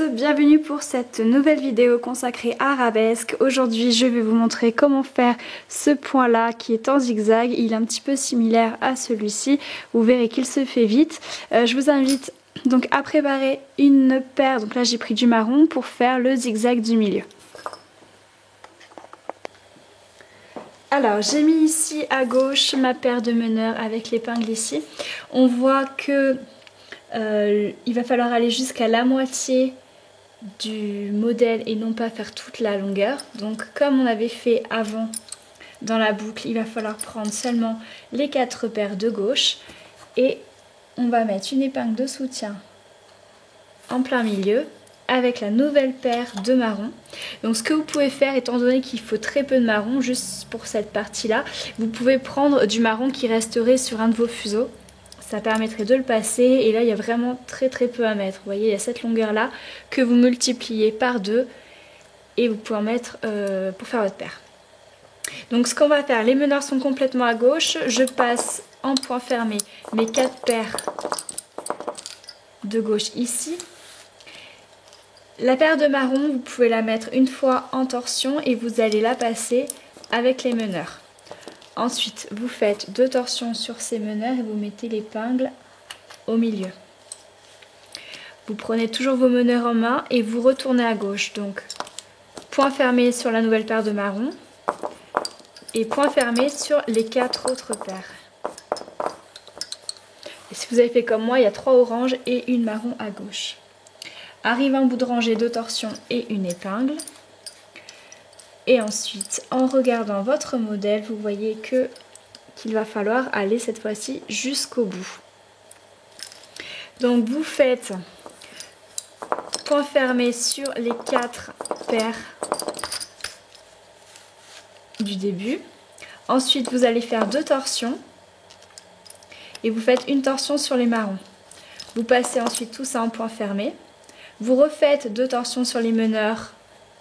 bienvenue pour cette nouvelle vidéo consacrée à arabesque. Aujourd'hui je vais vous montrer comment faire ce point là qui est en zigzag. Il est un petit peu similaire à celui-ci, vous verrez qu'il se fait vite. Je vous invite donc à préparer une paire, donc là j'ai pris du marron pour faire le zigzag du milieu. Alors j'ai mis ici à gauche ma paire de meneurs avec l'épingle ici. On voit que il va falloir aller jusqu'à la moitié du modèle et non pas faire toute la longueur. Donc comme on avait fait avant dans la boucle, il va falloir prendre seulement les 4 paires de gauche et on va mettre une épingle de soutien en plein milieu avec la nouvelle paire de marron. Donc ce que vous pouvez faire, étant donné qu'il faut très peu de marron juste pour cette partie là, vous pouvez prendre du marron qui resterait sur un de vos fuseaux. Ça permettrait de le passer et là il y a vraiment très peu à mettre. Vous voyez, il y a cette longueur là que vous multipliez par 2 et vous pouvez en mettre pour faire votre paire. Donc ce qu'on va faire, les meneurs sont complètement à gauche. Je passe en point fermé mes 4 paires de gauche ici. La paire de marron, vous pouvez la mettre une fois en torsion et vous allez la passer avec les meneurs. Ensuite, vous faites 2 torsions sur ces meneurs et vous mettez l'épingle au milieu. Vous prenez toujours vos meneurs en main et vous retournez à gauche. Donc, point fermé sur la nouvelle paire de marron et point fermé sur les 4 autres paires. Et si vous avez fait comme moi, il y a 3 oranges et une marron à gauche. Arrive en bout de rangée, 2 torsions et une épingle. Et ensuite, en regardant votre modèle, vous voyez qu'il va falloir aller cette fois-ci jusqu'au bout. Donc vous faites point fermé sur les 4 paires du début. Ensuite, vous allez faire 2 torsions et vous faites une torsion sur les marrons. Vous passez ensuite tout ça en point fermé. Vous refaites 2 torsions sur les meneurs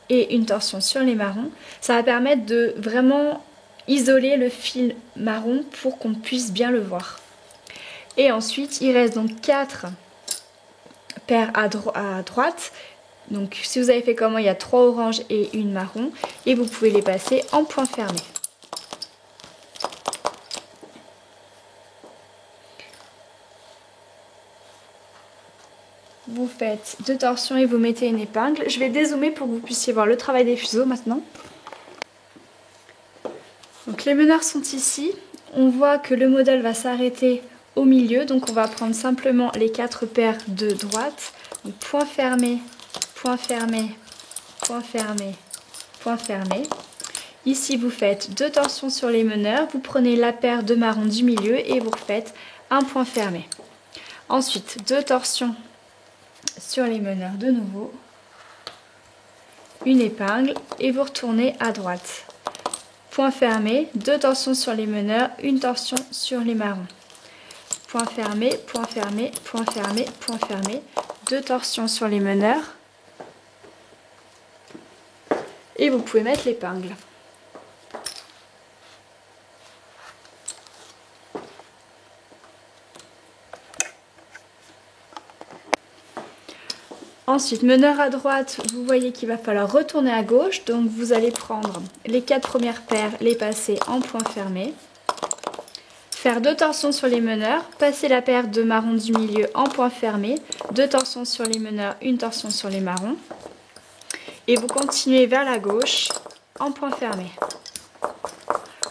et une torsion sur les marrons. Ça va permettre de vraiment isoler le fil marron pour qu'on puisse bien le voir. Et ensuite, il reste donc 4 paires à droite. Donc si vous avez fait comme moi, il y a 3 oranges et une marron. Et vous pouvez les passer en point fermé. Vous faites 2 torsions et vous mettez une épingle. Je vais dézoomer pour que vous puissiez voir le travail des fuseaux maintenant. Donc les meneurs sont ici. On voit que le modèle va s'arrêter au milieu. Donc on va prendre simplement les 4 paires de droite. Donc point fermé, point fermé, point fermé, point fermé. Ici vous faites 2 torsions sur les meneurs. Vous prenez la paire de marron du milieu et vous refaites un point fermé. Ensuite 2 torsions sur les meneurs de nouveau, une épingle et vous retournez à droite. Point fermé, 2 torsions sur les meneurs, une torsion sur les marrons. Point fermé, point fermé, point fermé, point fermé, 2 torsions sur les meneurs et vous pouvez mettre l'épingle. Ensuite, meneur à droite, vous voyez qu'il va falloir retourner à gauche. Donc vous allez prendre les 4 premières paires, les passer en point fermé. Faire 2 torsions sur les meneurs, passer la paire de marron du milieu en point fermé. 2 torsions sur les meneurs, une torsion sur les marrons. Et vous continuez vers la gauche en point fermé.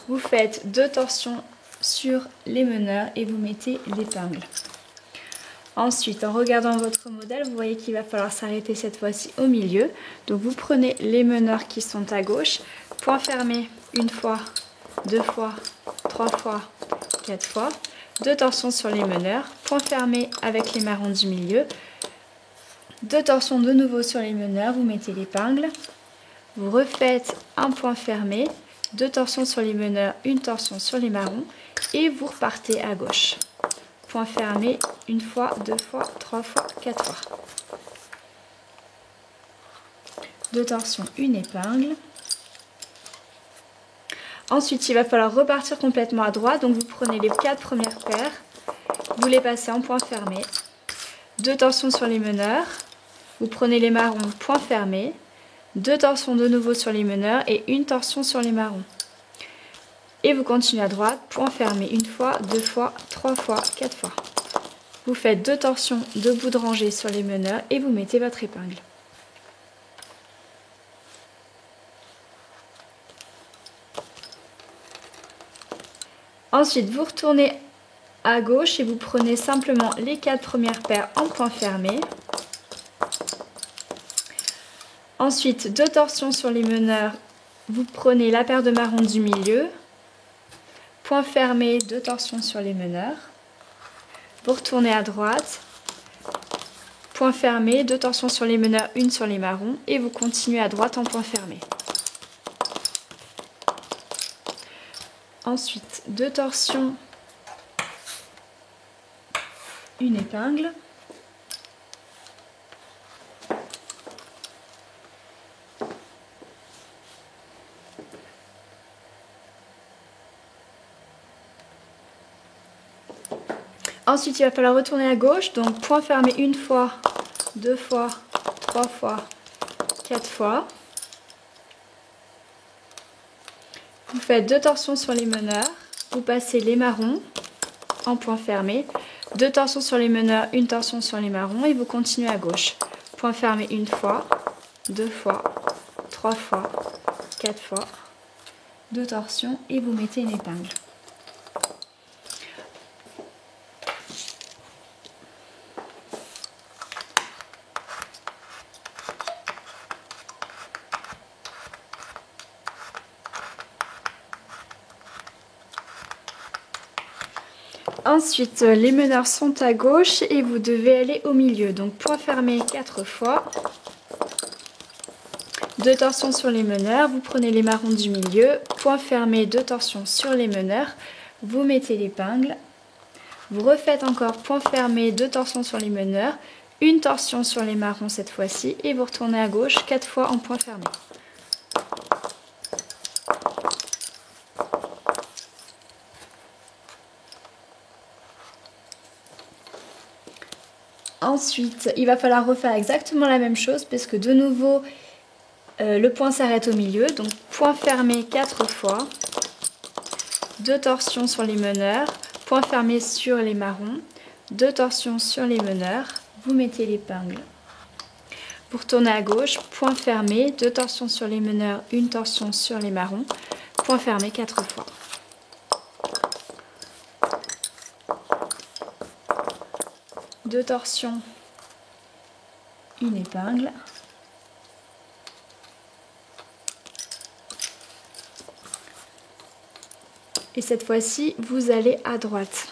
Vous faites 2 torsions sur les meneurs et vous mettez l'épingle. Ensuite, en regardant votre modèle, vous voyez qu'il va falloir s'arrêter cette fois-ci au milieu. Donc vous prenez les meneurs qui sont à gauche, point fermé une fois, 2 fois, 3 fois, 4 fois, 2 torsions sur les meneurs, point fermé avec les marrons du milieu, 2 torsions de nouveau sur les meneurs, vous mettez l'épingle, vous refaites un point fermé, 2 torsions sur les meneurs, une torsion sur les marrons et vous repartez à gauche. Point fermé, une fois, 2 fois, 3 fois, 4 fois. 2 torsions, une épingle. Ensuite, il va falloir repartir complètement à droite. Donc, vous prenez les 4 premières paires, vous les passez en point fermé. 2 torsions sur les meneurs. vous prenez les marrons, point fermé, 2 torsions de nouveau sur les meneurs et une torsion sur les marrons. Et vous continuez à droite, point fermé, une fois, 2 fois, 3 fois, 4 fois. Vous faites 2 torsions de bout de rangée sur les meneurs et vous mettez votre épingle. Ensuite, vous retournez à gauche et vous prenez simplement les 4 premières paires en point fermé. Ensuite, 2 torsions sur les meneurs, vous prenez la paire de marrons du milieu, point fermé, 2 torsions sur les meneurs. Vous retournez à droite, point fermé, 2 torsions sur les meneurs, une sur les marrons et vous continuez à droite en point fermé. Ensuite, 2 torsions, une épingle. Ensuite, il va falloir retourner à gauche, donc point fermé une fois, 2 fois, 3 fois, 4 fois. Vous faites 2 torsions sur les meneurs, vous passez les marrons en point fermé, 2 torsions sur les meneurs, une torsion sur les marrons et vous continuez à gauche. Point fermé une fois, 2 fois, 3 fois, 4 fois, 2 torsions et vous mettez une épingle. Ensuite, les meneurs sont à gauche et vous devez aller au milieu. Donc point fermé 4 fois. 2 torsions sur les meneurs, vous prenez les marrons du milieu. Point fermé, 2 torsions sur les meneurs. Vous mettez l'épingle. Vous refaites encore point fermé, 2 torsions sur les meneurs. Une torsion sur les marrons cette fois-ci. Et vous retournez à gauche 4 fois en point fermé. Ensuite, il va falloir refaire exactement la même chose parce que de nouveau, le point s'arrête au milieu. Donc, point fermé 4 fois. 2 torsions sur les meneurs. Point fermé sur les marrons. 2 torsions sur les meneurs. Vous mettez l'épingle. Vous retournez à gauche. Point fermé. 2 torsions sur les meneurs. Une torsion sur les marrons. Point fermé 4 fois. Deux torsions, une épingle. Et cette fois-ci, vous allez à droite.